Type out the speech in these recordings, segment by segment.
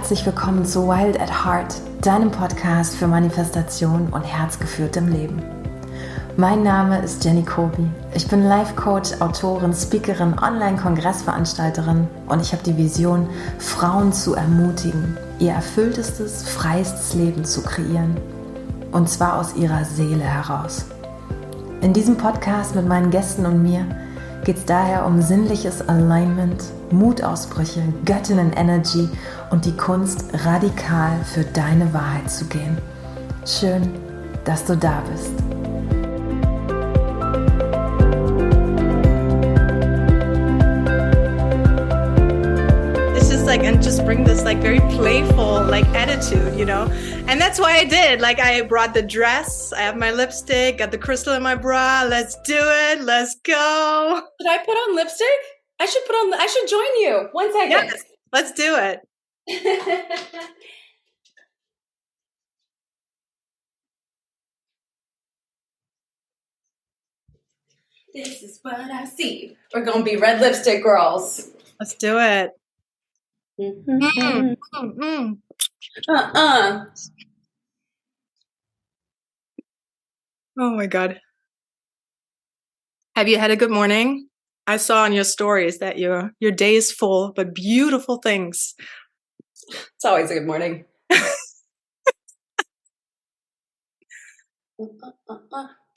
herzlich willkommen zu Wild at Heart, deinem Podcast für Manifestation und herzgeführtem Leben. Mein Name ist Kobi. Ich bin Life-Coach, Autorin, Speakerin, Online-Kongressveranstalterin und ich habe die Vision, Frauen zu ermutigen, ihr erfülltestes, freiestes Leben zu kreieren. Und zwar aus ihrer Seele heraus. In diesem Podcast mit meinen Gästen und mir geht es daher um sinnliches Alignment, Mutausbrüche, Göttinnen-Energy und die Kunst, radikal für deine Wahrheit zu gehen. Schön, dass du da bist. And just bring this very playful attitude, and that's why I did. I brought the dress, I have my lipstick, got the crystal in my bra. Let's do it. Let's go. Should I put on lipstick? I should join you. 1 second. Yes, let's do it. This is what I see. We're gonna be red lipstick girls. Let's do it. Oh my God. Have you had a good morning? I saw on your stories that your day is full, but beautiful things. It's always a good morning.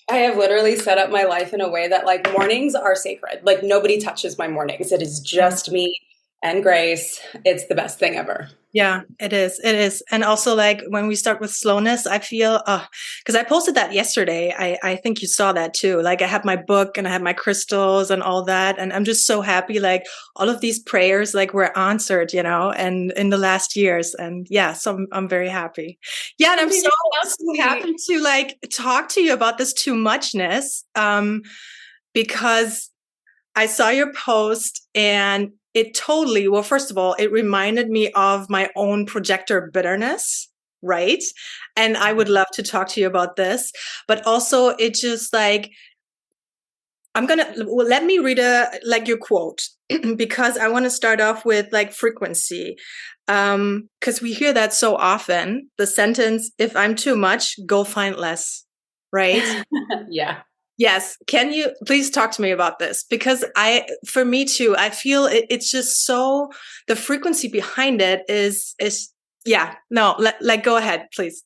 I have literally set up my life in a way that mornings are sacred. Nobody touches my mornings. It is just me and Grace. It's the best thing ever. Yeah, it is. It is. And also when we start with slowness, I feel, because I posted that yesterday. I think you saw that too. I have my book and I have my crystals and all that. And I'm just so happy, all of these prayers, were answered, and in the last years. And yeah, so I'm very happy. Yeah. And I'm so happy to talk to you about this too muchness, because I saw your post and it totally, well, first of all, it reminded me of my own projector bitterness, right? And I would love to talk to you about this, but also it just let me read your quote, because I want to start off with frequency. Because we hear that so often, the sentence, if I'm too much, go find less, right? Yeah. Yes. Can you please talk to me about this? Because for me too, I feel it's just so, the frequency behind it is go ahead, please.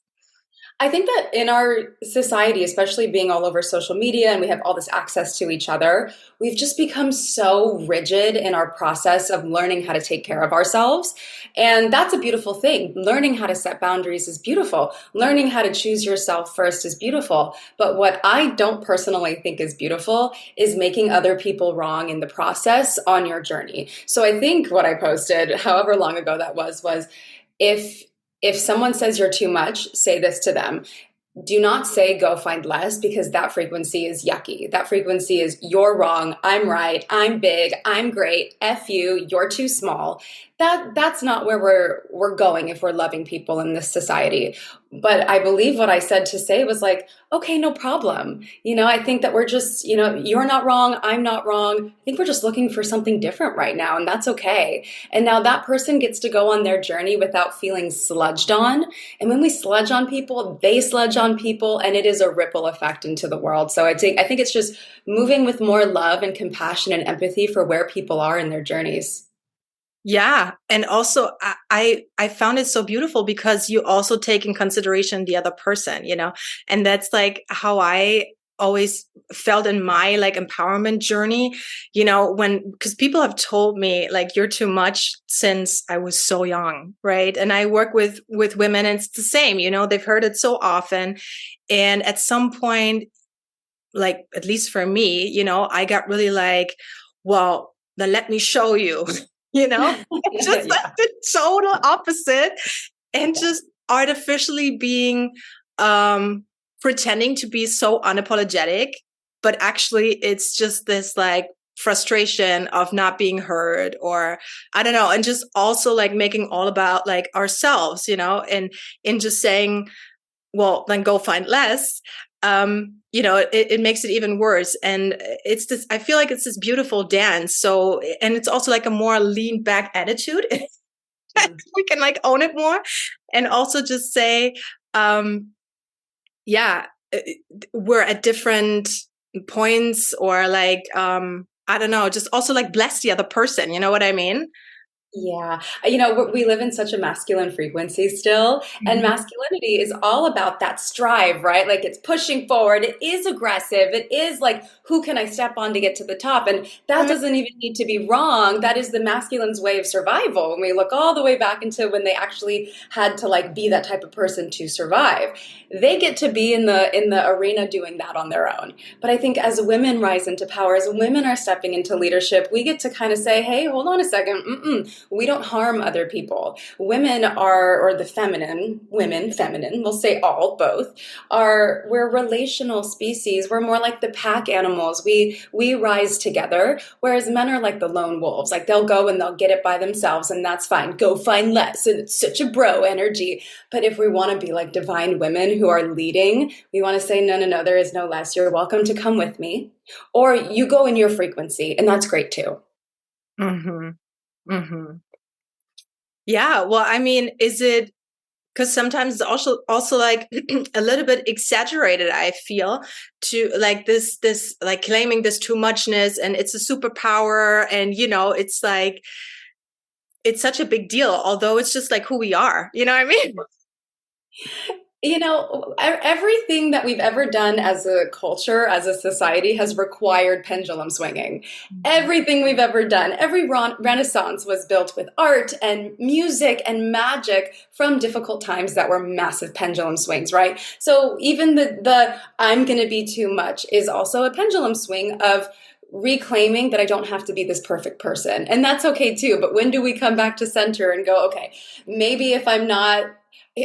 I think that in our society, especially being all over social media and we have all this access to each other, we've just become so rigid in our process of learning how to take care of ourselves. And that's a beautiful thing. Learning how to set boundaries is beautiful. Learning how to choose yourself first is beautiful. But what I don't personally think is beautiful is making other people wrong in the process on your journey. So I think what I posted, however long ago that was if someone says you're too much, say this to them. Do not say go find less, because that frequency is yucky. That frequency is you're wrong, I'm right, I'm big, I'm great, F you, you're too small. That's not where we're going if we're loving people in this society. But I believe what I said to say was okay, no problem. I think that we're just, you're not wrong, I'm not wrong. I think we're just looking for something different right now, and that's okay. And now that person gets to go on their journey without feeling sludged on. And when we sludge on people, they sludge on people, and it is a ripple effect into the world. So I think it's just moving with more love and compassion and empathy for where people are in their journeys. Yeah. And also I found it so beautiful because you also take in consideration the other person, and that's how I always felt in my empowerment journey, because people have told me you're too much since I was so young. Right. And I work with women and it's the same, they've heard it so often. And at some point, at least for me, I got really well, then let me show you. Just the total opposite, and just artificially being pretending to be so unapologetic, but actually it's just this frustration of not being heard, or I don't know, and just also making all about ourselves, and in just saying, well, then go find less. It makes it even worse. And it's this, I feel it's this beautiful dance. So, and it's also a more lean back attitude. We can like own it more, and also just say, yeah, we're at different points, or like, I don't know, just also like bless the other person. You know what I mean? Yeah. We live in such a masculine frequency still, and masculinity is all about that strive, right? Like it's pushing forward. It is aggressive. It is like, who can I step on to get to the top? And that doesn't even need to be wrong. That is the masculine's way of survival. When we look all the way back into when they actually had to like be that type of person to survive, they get to be in the arena doing that on their own. But I think as women rise into power, as women are stepping into leadership, we get to kind of say, hey, hold on a second. We don't harm other people. Women are, or the feminine, we'll say all, both, we're relational species. We're more like the pack animals. We rise together, whereas men are like the lone wolves. Like they'll go and they'll get it by themselves, and that's fine. Go find less. And it's such a bro energy. But if we want to be like divine women who are leading, we want to say, no, there is no less. You're welcome to come with me. Or you go in your frequency, and that's great too. Yeah. Well, I mean, is it, because sometimes it's also like a little bit exaggerated, I feel, to like this like claiming this too muchness, and it's a superpower, and it's like, it's such a big deal, although it's just like who we are. You know what I mean? Everything that we've ever done as a culture, as a society, has required pendulum swinging. Everything we've ever done, every renaissance was built with art and music and magic from difficult times that were massive pendulum swings, right? So even the I'm going to be too much is also a pendulum swing of reclaiming that I don't have to be this perfect person. And that's okay too. But when do we come back to center and go, okay, maybe if I'm not,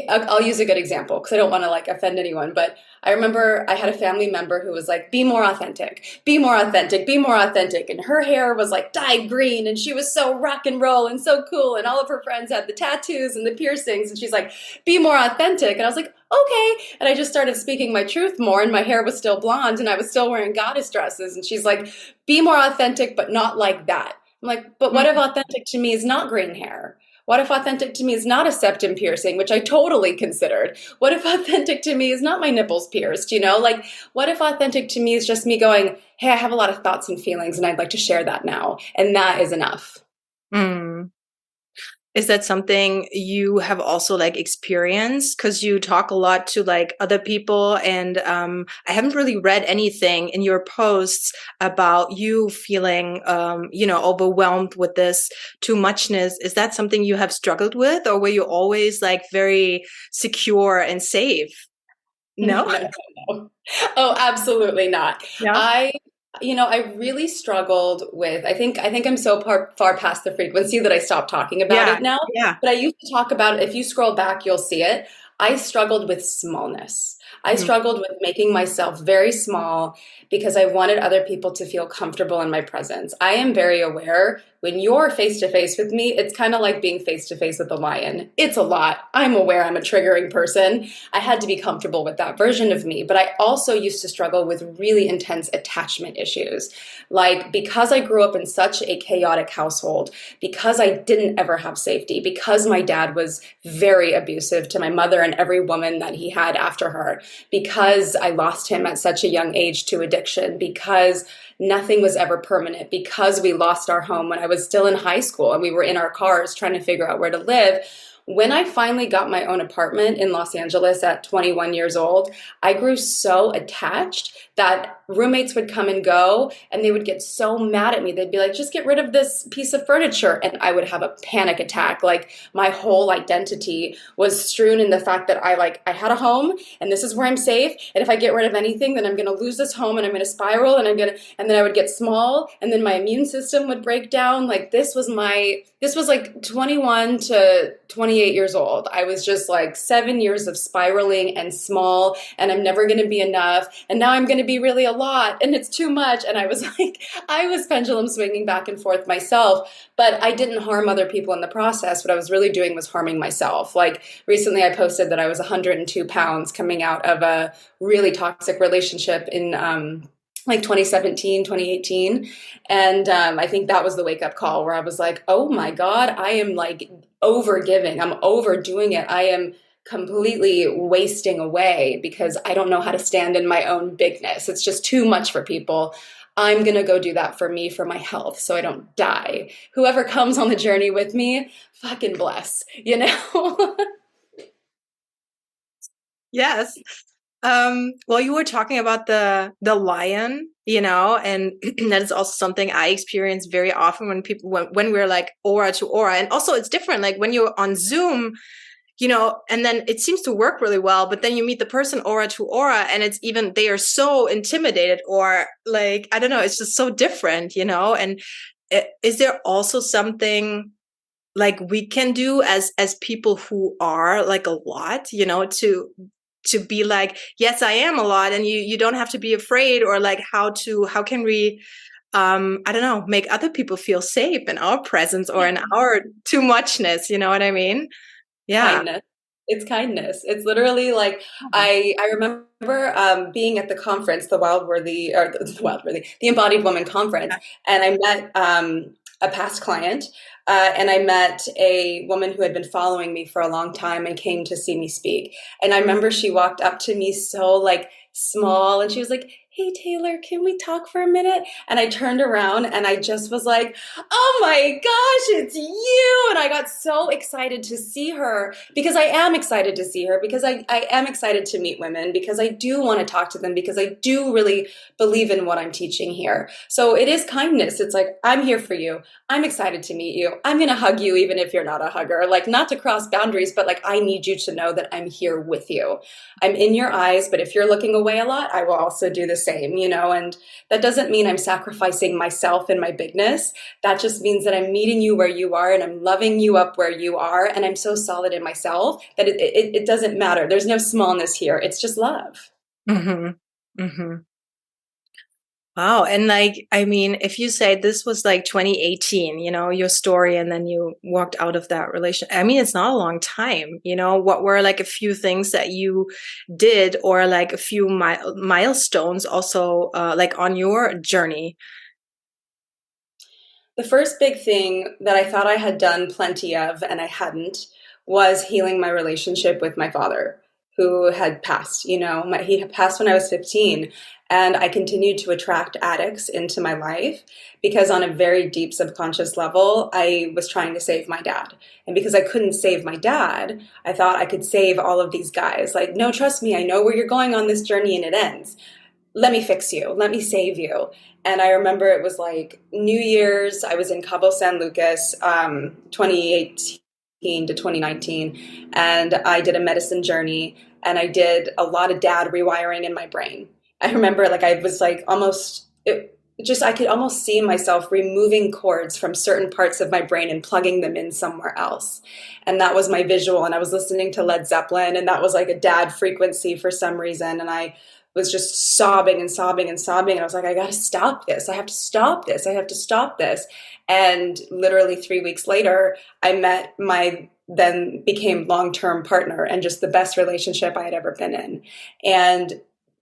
I'll use a good example because I don't want to like offend anyone, but I remember I had a family member who was like, be more authentic, be more authentic, be more authentic. And her hair was like dyed green, and she was so rock and roll and so cool. And all of her friends had the tattoos and the piercings. And she's like, be more authentic. And I was like, okay. And I just started speaking my truth more, and my hair was still blonde and I was still wearing goddess dresses. And she's like, be more authentic, but not like that. I'm like, but what if authentic to me is not green hair? What if authentic to me is not a septum piercing, which I totally considered? What if authentic to me is not my nipples pierced? Like, what if authentic to me is just me going, hey, I have a lot of thoughts and feelings, and I'd like to share that now. And that is enough. Is that something you have also like experienced? Because you talk a lot to like other people, and I haven't really read anything in your posts about you feeling, overwhelmed with this too muchness. Is that something you have struggled with, or were you always like very secure and safe? No? No. Oh, absolutely not. Yeah. I really struggled with, I think I'm so far past the frequency that I stopped talking about it now. Yeah. But I used to talk about it. If you scroll back, you'll see it. I struggled with smallness. I struggled with making myself very small because I wanted other people to feel comfortable in my presence. I am very aware when you're face to face with me, it's kind of like being face to face with a lion. It's a lot. I'm aware I'm a triggering person. I had to be comfortable with that version of me. But I also used to struggle with really intense attachment issues. Like, because I grew up in such a chaotic household, because I didn't ever have safety, because my dad was very abusive to my mother and every woman that he had after her, because I lost him at such a young age to addiction, because nothing was ever permanent, because we lost our home when I was still in high school and we were in our cars trying to figure out where to live. When I finally got my own apartment in Los Angeles at 21 years old, I grew so attached that roommates would come and go and they would get so mad at me. They'd be like, just get rid of this piece of furniture. And I would have a panic attack. Like, my whole identity was strewn in the fact that I had a home and this is where I'm safe. And if I get rid of anything, then I'm going to lose this home and I'm going to spiral and then I would get small and then my immune system would break down. Like, this was like 21 to 28 years old. I was just like 7 years of spiraling and small, and I'm never going to be enough. And now I'm going to be really a lot and it's too much. And I was pendulum swinging back and forth myself, but I didn't harm other people in the process. What I was really doing was harming myself. Like, recently I posted that I was 102 pounds coming out of a really toxic relationship in, like 2017, 2018. And I think that was the wake up call where I was like, oh my God, I am like over giving. I'm overdoing it. I am completely wasting away because I don't know how to stand in my own bigness. It's just too much for people. I'm going to go do that for me, for my health, so I don't die. Whoever comes on the journey with me, fucking bless, you know? Yes. Well, you were talking about the lion, you know, and that is also something I experience very often when we're like aura to aura. And also it's different. Like when you're on Zoom, you know, and then it seems to work really well, but then you meet the person aura to aura and they are so intimidated, or like, I don't know, it's just so different, you know? And is there also something like we can do as people who are like a lot, you know, to be like, yes, I am a lot, and you don't have to be afraid, or like how can we I don't know, make other people feel safe in our presence or in our too muchness, you know what I mean? Yeah. Kindness. It's kindness. It's literally like I remember being at the conference, the Embodied Woman conference, and I met a past client, and I met a woman who had been following me for a long time and came to see me speak. And I remember she walked up to me so like small, and she was like, "Hey Taylor, can we talk for a minute?" And I turned around and I just was like, "Oh my gosh, it's you." And I got so excited to see her, because I am excited to see her, because I am excited to meet women, because I do want to talk to them, because I do really believe in what I'm teaching here. So it is kindness. It's like, I'm here for you. I'm excited to meet you. I'm going to hug you even if you're not a hugger. Like, not to cross boundaries, but like, I need you to know that I'm here with you. I'm in your eyes, but if you're looking away a lot, I will also do the same, you know? And that doesn't mean I'm sacrificing myself and my bigness. That just means that I'm meeting you where you are, and I'm loving you up where you are. And I'm so solid in myself that it doesn't matter. There's no smallness here. It's just love. Mm-hmm. Mm-hmm. Wow. And like, I mean, if you say this was like 2018, you know, your story, and then you walked out of that relation, I mean, it's not a long time, you know. What were like a few things that you did, or like a few milestones also, like on your journey? The first big thing that I thought I had done plenty of, and I hadn't, was healing my relationship with my father, who had passed. You know, he had passed when I was 15, and I continued to attract addicts into my life because, on a very deep subconscious level, I was trying to save my dad. And because I couldn't save my dad, I thought I could save all of these guys. Like, no, trust me, I know where you're going on this journey, and it ends. Let me fix you. Let me save you. And I remember it was like New Year's. I was in Cabo San Lucas, 2018 to 2019. And I did a medicine journey, and I did a lot of dad rewiring in my brain. I remember like I was like I could almost see myself removing cords from certain parts of my brain and plugging them in somewhere else. And that was my visual. And I was listening to Led Zeppelin, and that was like a dad frequency for some reason. And I was just sobbing and sobbing and sobbing. And I was like, I got to stop this. I have to stop this. I have to stop this. And literally 3 weeks later, I met my then became long-term partner, and just the best relationship I had ever been in.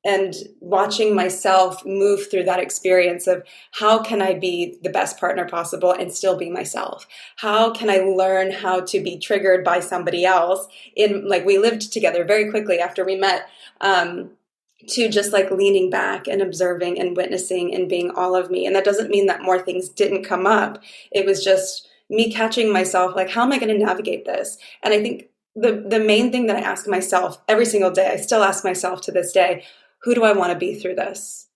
And watching myself move through that experience of, how can I be the best partner possible and still be myself? How can I learn how to be triggered by somebody else? We lived together very quickly after we met, to just like leaning back and observing and witnessing and being all of me. And that doesn't mean that more things didn't come up. It was just me catching myself, like, how am I going to navigate this? And I think the main thing that I ask myself every single day, I still ask myself to this day, who do I want to be through this?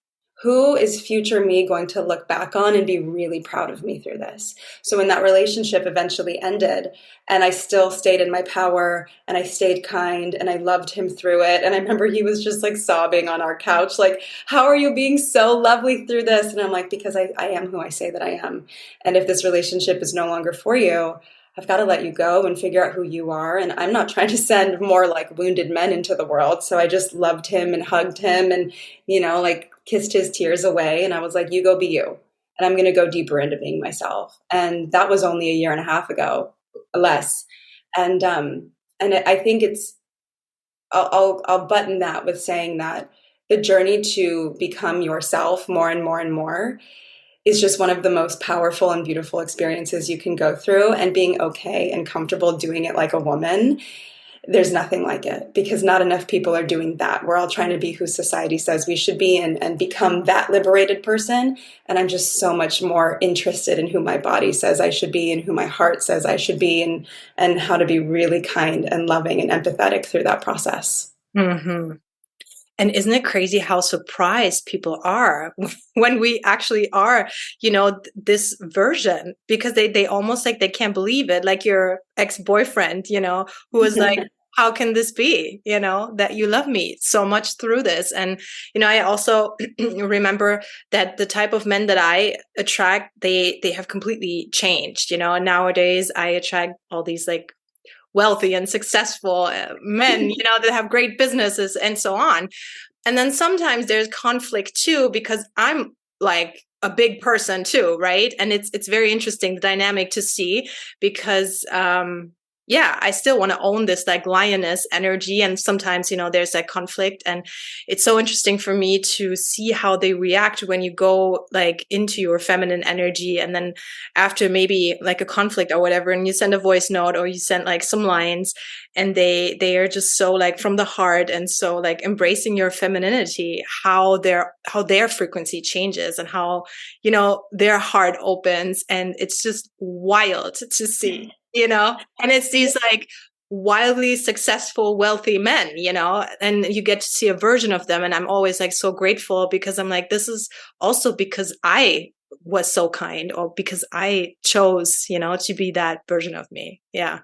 Who is future me going to look back on and be really proud of me through this? So when that relationship eventually ended, and I still stayed in my power, and I stayed kind, and I loved him through it. And I remember he was just like sobbing on our couch, like, how are you being so lovely through this? And I'm like, because I am who I say that I am. And if this relationship is no longer for you, I've got to let you go and figure out who you are. And I'm not trying to send more like wounded men into the world. So I just loved him and hugged him and, you know, like kissed his tears away. And I was like, you go be you. And I'm going to go deeper into being myself. And that was only a year and a half ago, less. And I think I'll button that with saying that the journey to become yourself more and more and more is just one of the most powerful and beautiful experiences you can go through. And being okay and comfortable doing it like a woman, there's nothing like it, because not enough people are doing that. We're all trying to be who society says we should be and become that liberated person. And I'm just so much more interested in who my body says I should be and who my heart says I should be, and how to be really kind and loving and empathetic through that process. Mm-hmm. And isn't it crazy how surprised people are when we actually are, this version, because they almost like they can't believe it. Like your ex-boyfriend, who was like, how can this be, that you love me so much through this? And, I also remember that the type of men that I attract, they have completely changed, nowadays I attract all these like wealthy and successful men, that have great businesses and so on. And then sometimes there's conflict too, because I'm like a big person too, right? And it's very interesting, the dynamic to see, because I still want to own this like lioness energy. And sometimes, there's that conflict. And it's so interesting for me to see how they react when you go like into your feminine energy. And then after maybe like a conflict or whatever, and you send a voice note or you send like some lines, and they are just so like from the heart and so like embracing your femininity, how their frequency changes and how, their heart opens. And it's just wild to see. And it's these like wildly successful, wealthy men, and you get to see a version of them. And I'm always like so grateful, because I'm like, this is also because I was so kind, or because I chose, to be that version of me. Yeah.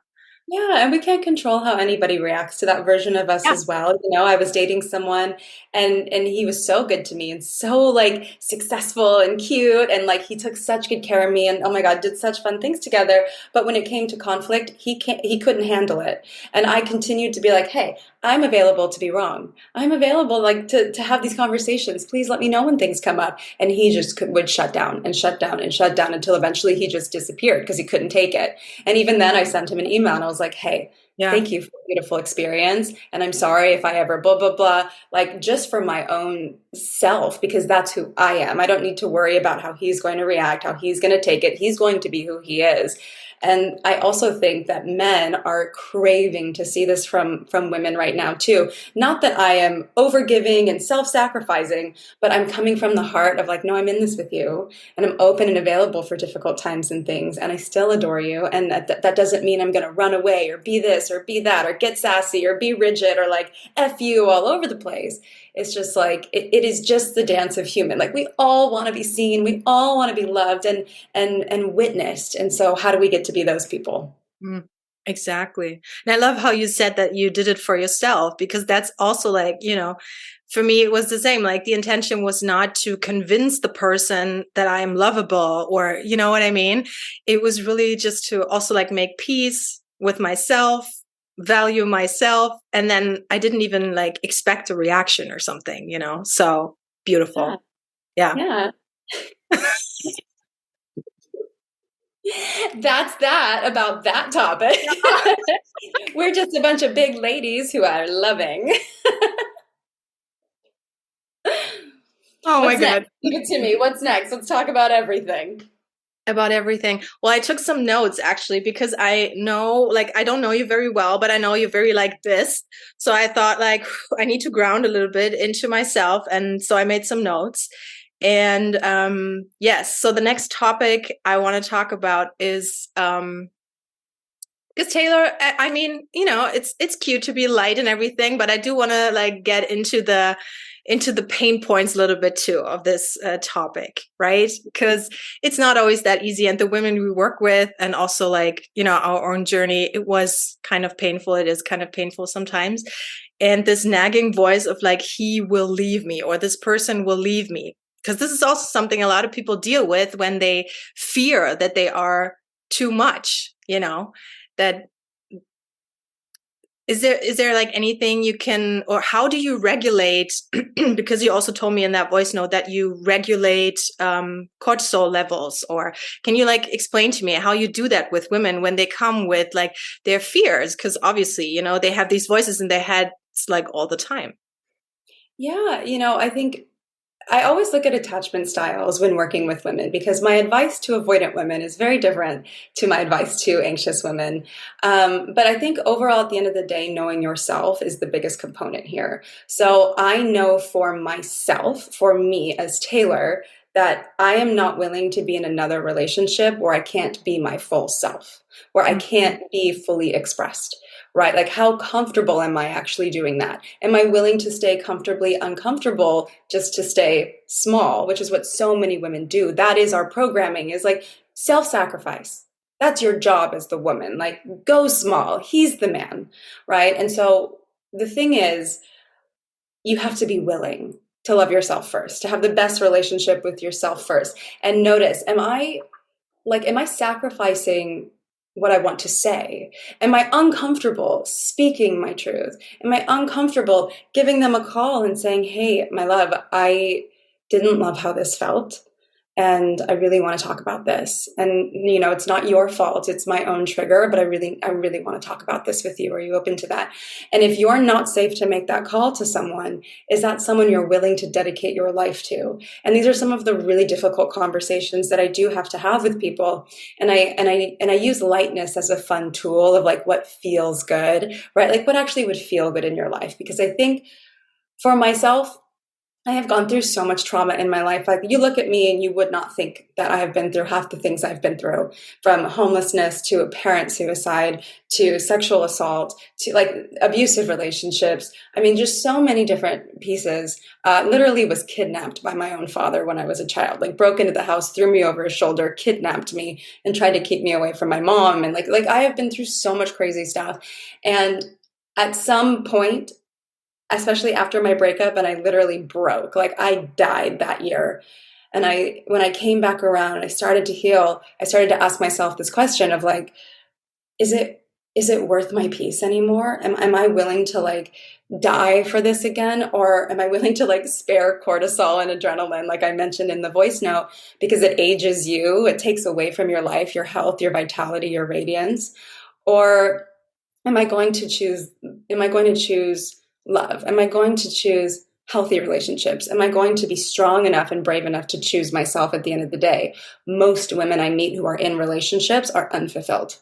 Yeah, and we can't control how anybody reacts to that version of us as well. I was dating someone and he was so good to me and so like successful and cute, and like he took such good care of me, and oh my God, did such fun things together. But when it came to conflict, he couldn't handle it. And I continued to be like, hey, I'm available to be wrong. I'm available like to have these conversations. Please let me know when things come up. And he just would shut down and shut down and shut down until eventually he just disappeared because he couldn't take it. And even then I sent him an email and I was like, hey, thank you for the beautiful experience. And I'm sorry if I ever blah, blah, blah, like just for my own self, because that's who I am. I don't need to worry about how he's going to react, how he's going to take it. He's going to be who he is. And I also think that men are craving to see this from women right now too. Not that I am overgiving and self-sacrificing, but I'm coming from the heart of like, no, I'm in this with you, and I'm open and available for difficult times and things, and I still adore you. And that doesn't mean I'm going to run away or be this or be that or get sassy or be rigid or like F you all over the place. It's just like, it is just the dance of human. Like we all want to be seen. We all want to be loved and witnessed. And so how do we get to be those people? Exactly. And I love how you said that you did it for yourself, because that's also like, for me, it was the same. Like the intention was not to convince the person that I am lovable, or, you know what I mean? It was really just to also like make peace with myself, value myself. And then I didn't even like expect a reaction or something, so beautiful. Yeah. That's that about that topic. We're just a bunch of big ladies who are loving. Oh my God. Give it to me. What's next? Let's talk about everything. About everything. Well, I took some notes actually, because I know, like, I don't know you very well, but I know you're very like this. So I thought like, I need to ground a little bit into myself. And so I made some notes. And yes, so the next topic I want to talk about is, because Taylor, I mean, it's cute to be light and everything, but I do want to like get into the pain points a little bit too of this topic, right? Because it's not always that easy. And the women we work with, and also like, our own journey, it was kind of painful. It is kind of painful sometimes. And this nagging voice of like, he will leave me, or this person will leave me. Because this is also something a lot of people deal with when they fear that they are too much, that is there like anything you can, or how do you regulate, because you also told me in that voice note that you regulate cortisol levels, or can you like explain to me how you do that with women when they come with like their fears? Because obviously, they have these voices in their heads like all the time. Yeah, I think I always look at attachment styles when working with women, because my advice to avoidant women is very different to my advice to anxious women. But I think overall, at the end of the day, knowing yourself is the biggest component here. So I know for myself, for me as Taylor, that I am not willing to be in another relationship where I can't be my full self, where I can't be fully expressed. Right? Like, how comfortable am I actually doing that? Am I willing to stay comfortably uncomfortable just to stay small, which is what so many women do? That is our programming, is like self-sacrifice. That's your job as the woman. Like, go small. He's the man, right? And so the thing is, you have to be willing to love yourself first, to have the best relationship with yourself first. And notice, am I sacrificing what I want to say? Am I uncomfortable speaking my truth? Am I uncomfortable giving them a call and saying, hey, my love, I didn't love how this felt, and I really want to talk about this. And, it's not your fault. It's my own trigger, but I really want to talk about this with you. Are you open to that? And if you're not safe to make that call to someone, is that someone you're willing to dedicate your life to? And these are some of the really difficult conversations that I do have to have with people. And I use lightness as a fun tool of like what feels good, right? Like what actually would feel good in your life. Because I think for myself, I have gone through so much trauma in my life. Like, you look at me and you would not think that I have been through half the things I've been through, from homelessness to a parent suicide to sexual assault to like abusive relationships. I mean, just so many different pieces. Literally was kidnapped by my own father when I was a child, like broke into the house, threw me over his shoulder, kidnapped me and tried to keep me away from my mom. And like I have been through so much crazy stuff. And at some point, especially after my breakup, and I literally broke, like I died that year. And when I came back around and I started to heal, I started to ask myself this question of like, is it worth my peace anymore? Am I willing to like die for this again? Or am I willing to like spare cortisol and adrenaline, like I mentioned in the voice note, because it ages you, it takes away from your life, your health, your vitality, your radiance? Or am I going to choose love? Am I going to choose healthy relationships? Am I going to be strong enough and brave enough to choose myself at the end of the day? Most women I meet who are in relationships are unfulfilled.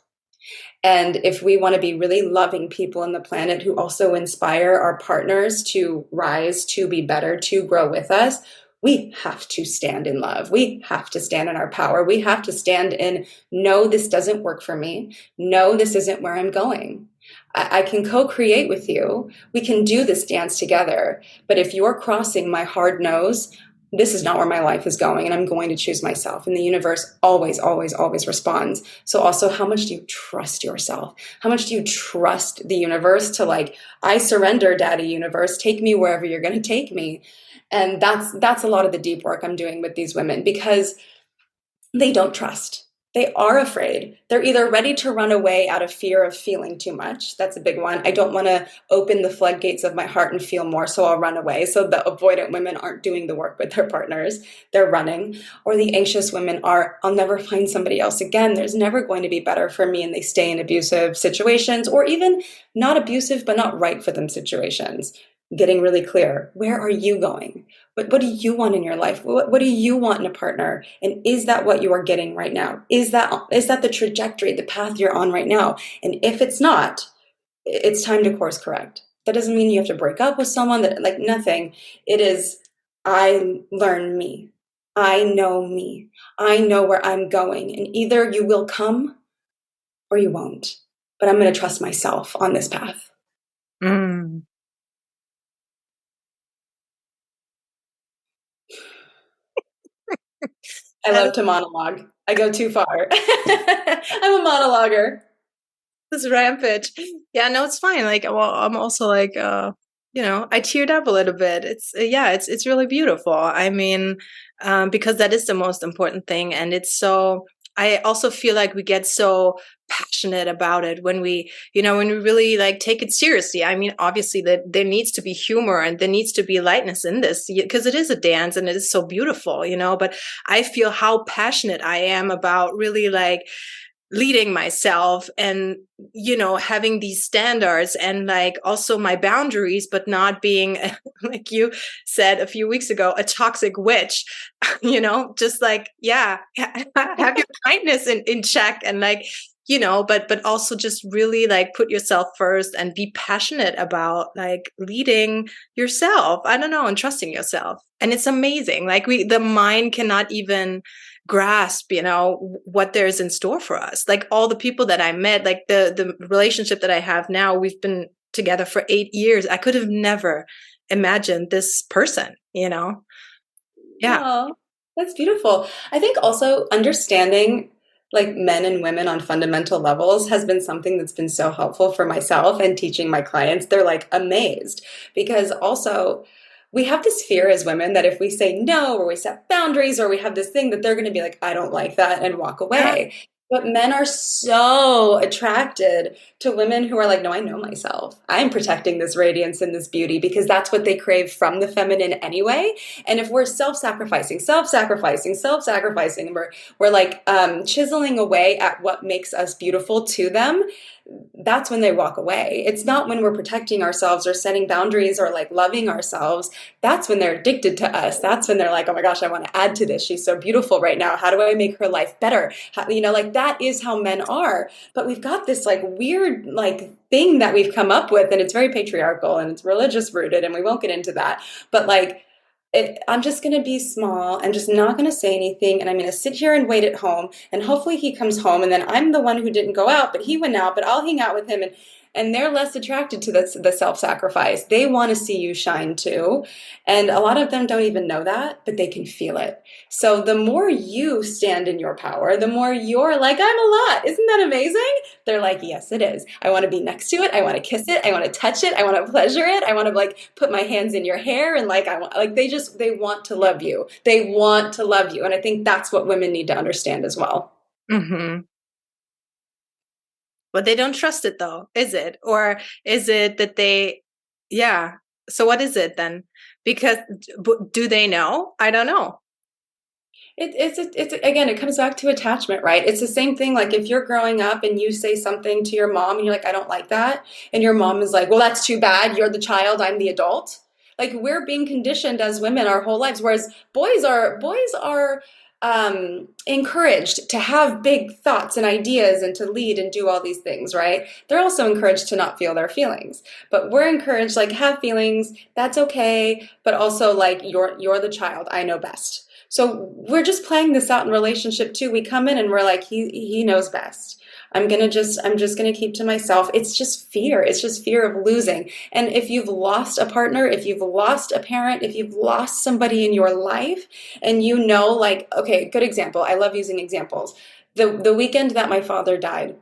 And if we want to be really loving people on the planet who also inspire our partners to rise, to be better, to grow with us, we have to stand in love. We have to stand in our power. We have to stand in, no, this doesn't work for me. No, this isn't where I'm going. I can co-create with you. We can do this dance together. But if you're crossing my hard nose, this is not where my life is going, and I'm going to choose myself. And the universe always, always, always responds. So also, how much do you trust yourself? How much do you trust the universe to like, I surrender, Daddy Universe, take me wherever you're going to take me. And that's a lot of the deep work I'm doing with these women, because they don't trust. They are afraid. They're either ready to run away out of fear of feeling too much. That's a big one. I don't want to open the floodgates of my heart and feel more, so I'll run away. So the avoidant women aren't doing the work with their partners. They're running. Or the anxious women are, I'll never find somebody else again. There's never going to be better for me. And they stay in abusive situations, or even not abusive, but not right for them situations. Getting really clear. Where are you going? What do you want in your life? What do you want in a partner? And is that what you are getting right now? Is that the trajectory, the path you're on right now? And if it's not, it's time to course correct. That doesn't mean you have to break up with someone, that like nothing. It is, I learn me. I know me. I know where I'm going. And either you will come or you won't. But I'm going to trust myself on this path. Mm. I love to monologue. I go too far. I'm a monologuer. This rampage. Yeah, no, it's fine. Like, well, I'm also like, I teared up a little bit. It's really beautiful. I mean, because that is the most important thing. And it's so, I also feel like we get so passionate about it when we really like take it seriously. I mean, obviously that there needs to be humor and there needs to be lightness in this, because it is a dance and it is so beautiful, but I feel how passionate I am about really like leading myself and, having these standards and like also my boundaries, but not being, like you said a few weeks ago, a toxic witch, just like, have your kindness in check and like, but also just really like put yourself first and be passionate about like leading yourself. I don't know, and trusting yourself. And it's amazing. Like the mind cannot even grasp, what there's in store for us. Like all the people that I met, like the relationship that I have now, we've been together for 8 years. I could have never imagined this person, Yeah. Oh, that's beautiful. I think also understanding like men and women on fundamental levels has been something that's been so helpful for myself and teaching my clients. They're like amazed because also we have this fear as women that if we say no or we set boundaries or we have this thing that they're going to be like, I don't like that and walk away. But men are so attracted to women who are like, no, I know myself. I'm protecting this radiance and this beauty because that's what they crave from the feminine anyway. And if we're self-sacrificing, we're like chiseling away at what makes us beautiful to them, that's when they walk away. It's not when we're protecting ourselves or setting boundaries or like loving ourselves. That's when they're addicted to us. That's when they're like, oh my gosh, I want to add to this. She's so beautiful right now. How do I make her life better? Like that is how men are. But we've got this like weird like thing that we've come up with, and it's very patriarchal and it's religious rooted, and we won't get into that. But like, I'm just going to be small and just not going to say anything. And I'm going to sit here and wait at home. And hopefully he comes home. And then I'm the one who didn't go out, but he went out, but I'll hang out with him. And they're less attracted to the self-sacrifice. They want to see you shine too. And a lot of them don't even know that, but they can feel it. So the more you stand in your power, the more you're like, I'm a lot. Isn't that amazing? They're like, yes, it is. I want to be next to it. I want to kiss it. I want to touch it. I want to pleasure it. I want to like put my hands in your hair. And like, they want to love you. They want to love you. And I think that's what women need to understand as well. Mm-hmm. But they don't trust it though, is it? Or is it that so what is it then? Because do they know? I don't know. It's again, it comes back to attachment, right? It's the same thing. Like if you're growing up and you say something to your mom and you're like, I don't like that. And your mom is like, well, that's too bad. You're the child. I'm the adult. Like we're being conditioned as women our whole lives. Whereas boys are encouraged to have big thoughts and ideas and to lead and do all these things, right? They're also encouraged to not feel their feelings, but we're encouraged like have feelings, that's okay, but also like you're the child, I know best. So we're just playing this out in relationship too. We come in and we're like, he knows best. I'm just gonna keep to myself. It's just fear. It's just fear of losing. And if you've lost a partner, if you've lost a parent, if you've lost somebody in your life, and like, okay, good example. I love using examples. The weekend that my father died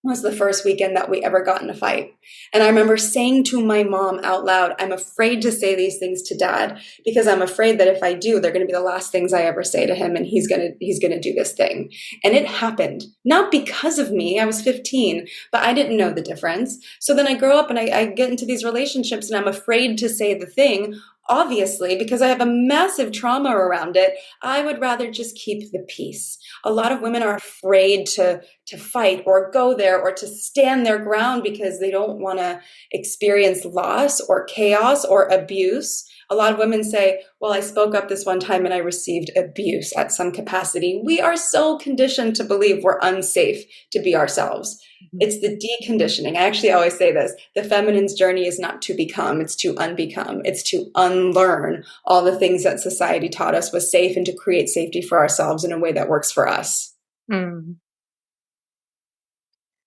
was the first weekend that we ever got in a fight. And I remember saying to my mom out loud, I'm afraid to say these things to dad because I'm afraid that if I do, they're going to be the last things I ever say to him. And he's going to do this thing. And it happened, not because of me. I was 15, but I didn't know the difference. So then I grow up and I get into these relationships and I'm afraid to say the thing. Obviously, because I have a massive trauma around it, I would rather just keep the peace. A lot of women are afraid to fight or go there or to stand their ground because they don't want to experience loss or chaos or abuse. A lot of women say, well, I spoke up this one time and I received abuse at some capacity. We are so conditioned to believe we're unsafe to be ourselves. It's the deconditioning. I actually always say this. The feminine's journey is not to become, it's to unbecome. It's to unlearn all the things that society taught us was safe and to create safety for ourselves in a way that works for us. Mm.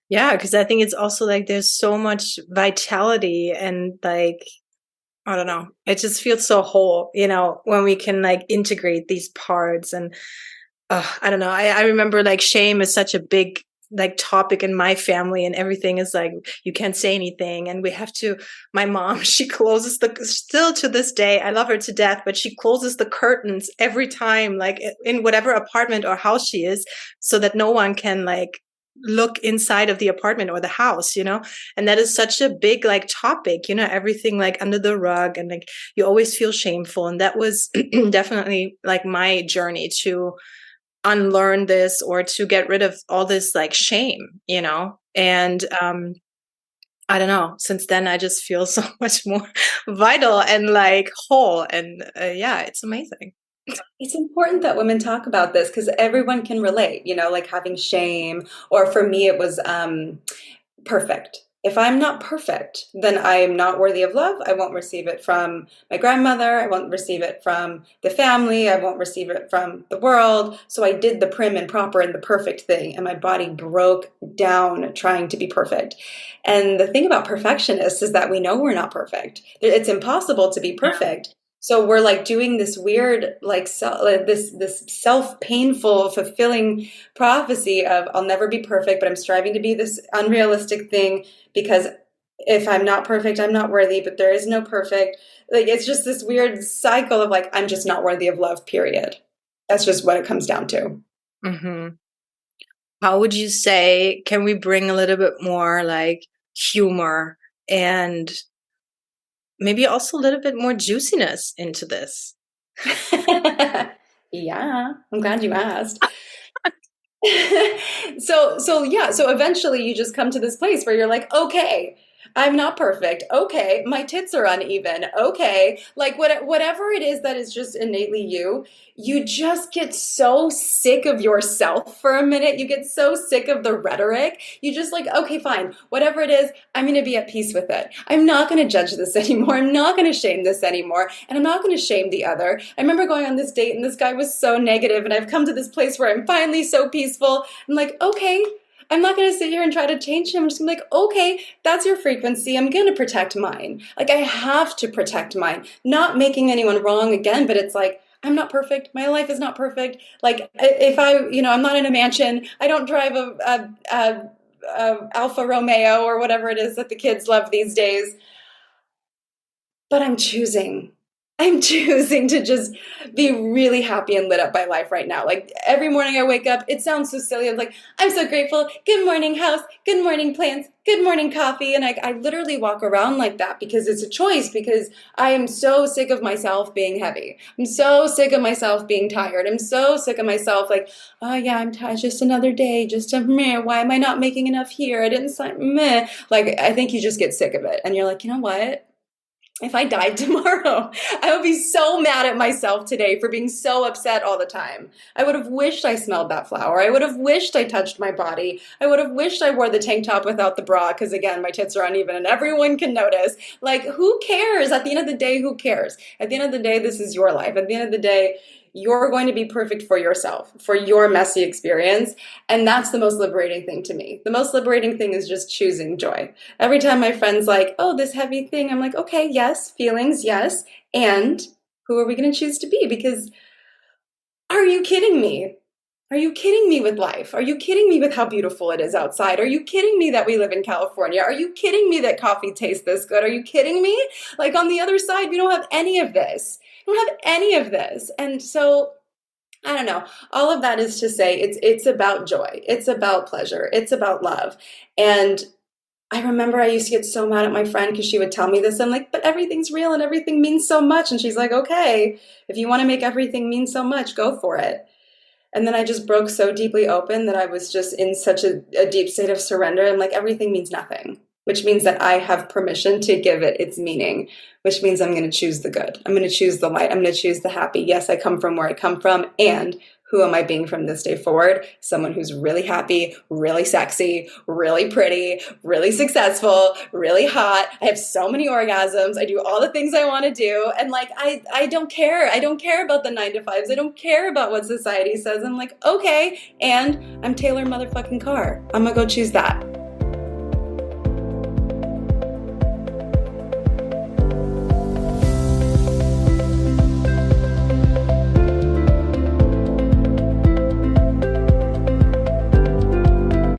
Yeah, because I think it's also like there's so much vitality and like, I don't know, it just feels so whole, when we can like integrate these parts. And I don't know, I remember like shame is such a big like topic in my family, and everything is like, you can't say anything. And we have to, my mom, she closes still to this day, I love her to death, but she closes the curtains every time, like in whatever apartment or house she is, so that no one can like look inside of the apartment or the house, and that is such a big like topic, everything like under the rug, and like you always feel shameful. And that was definitely like my journey to unlearn this or to get rid of all this like shame, and I don't know, since then I just feel so much more vital and like whole, and yeah, it's amazing. It's important that women talk about this because everyone can relate, like having shame, or for me, it was perfect. If I'm not perfect, then I am not worthy of love. I won't receive it from my grandmother. I won't receive it from the family. I won't receive it from the world. So I did the prim and proper and the perfect thing, and my body broke down trying to be perfect. And the thing about perfectionists is that we know we're not perfect. It's impossible to be perfect. So we're like doing this weird, like this self-painful, fulfilling prophecy of I'll never be perfect, but I'm striving to be this unrealistic thing because if I'm not perfect, I'm not worthy, but there is no perfect. Like it's just this weird cycle of like, I'm just not worthy of love, period. That's just what it comes down to. Mm-hmm. How would you say, can we bring a little bit more like humor and maybe also a little bit more juiciness into this? Yeah, I'm glad you asked. So eventually you just come to this place where you're like, okay, I'm not perfect. Okay, my tits are uneven. Okay, like whatever it is that is just innately you just get so sick of yourself for a minute. You get so sick of the rhetoric. You just like, okay, fine, whatever it is, I'm going to be at peace with it. I'm not going to judge this anymore. I'm not going to shame this anymore. And I'm not going to shame the other. I remember going on this date and this guy was so negative, and I've come to this place where I'm finally so peaceful. I'm like, okay, I'm not going to sit here and try to change him. I'm just going to be like, okay, that's your frequency. I'm going to protect mine. Like I have to protect mine, not making anyone wrong again, but it's like, I'm not perfect. My life is not perfect. Like if I'm not in a mansion. I don't drive a Alfa Romeo or whatever it is that the kids love these days. But I'm choosing to just be really happy and lit up by life right now. Like every morning I wake up, it sounds so silly. I'm like, I'm so grateful. Good morning, house. Good morning, plants. Good morning, coffee. And I literally walk around like that because it's a choice, because I am so sick of myself being heavy. I'm so sick of myself being tired. I'm so sick of myself like, oh yeah, I'm tired. Just another day. Just a meh. Why am I not making enough here? I didn't sign meh. Like, I think you just get sick of it. And you're like, you know what? If I died tomorrow, I would be so mad at myself today for being so upset all the time. I would have wished I smelled that flower. I would have wished I touched my body. I would have wished I wore the tank top without the bra because, again, my tits are uneven and everyone can notice. Like, who cares? At the end of the day, who cares? At the end of the day, this is your life. At the end of the day, you're going to be perfect for yourself, for your messy experience. And that's the most liberating thing to me. The most liberating thing is just choosing joy. Every time my friend's like, oh, this heavy thing, I'm like, okay, yes, feelings, yes. And who are we going to choose to be? Because are you kidding me? Are you kidding me with life? Are you kidding me with how beautiful it is outside? Are you kidding me that we live in California? Are you kidding me that coffee tastes this good? Are you kidding me? Like on the other side, we don't have any of this. We don't have any of this. And so, I don't know. All of that is to say it's about joy. It's about pleasure. It's about love. And I remember I used to get so mad at my friend because she would tell me this. I'm like, but everything's real and everything means so much. And she's like, okay, if you want to make everything mean so much, go for it. And then I just broke so deeply open that I was just in such a deep state of surrender. I'm like, everything means nothing, which means that I have permission to give it its meaning, which means I'm going to choose the good. I'm going to choose the light. I'm going to choose the happy. Yes, I come from where I come from. And who am I being from this day forward? Someone who's really happy, really sexy, really pretty, really successful, really hot. I have so many orgasms. I do all the things I want to do. And like, I don't care. I don't care about the 9 to 5s. I don't care about what society says. I'm like, okay. And I'm Taylor motherfucking Carr. I'm going to go choose that.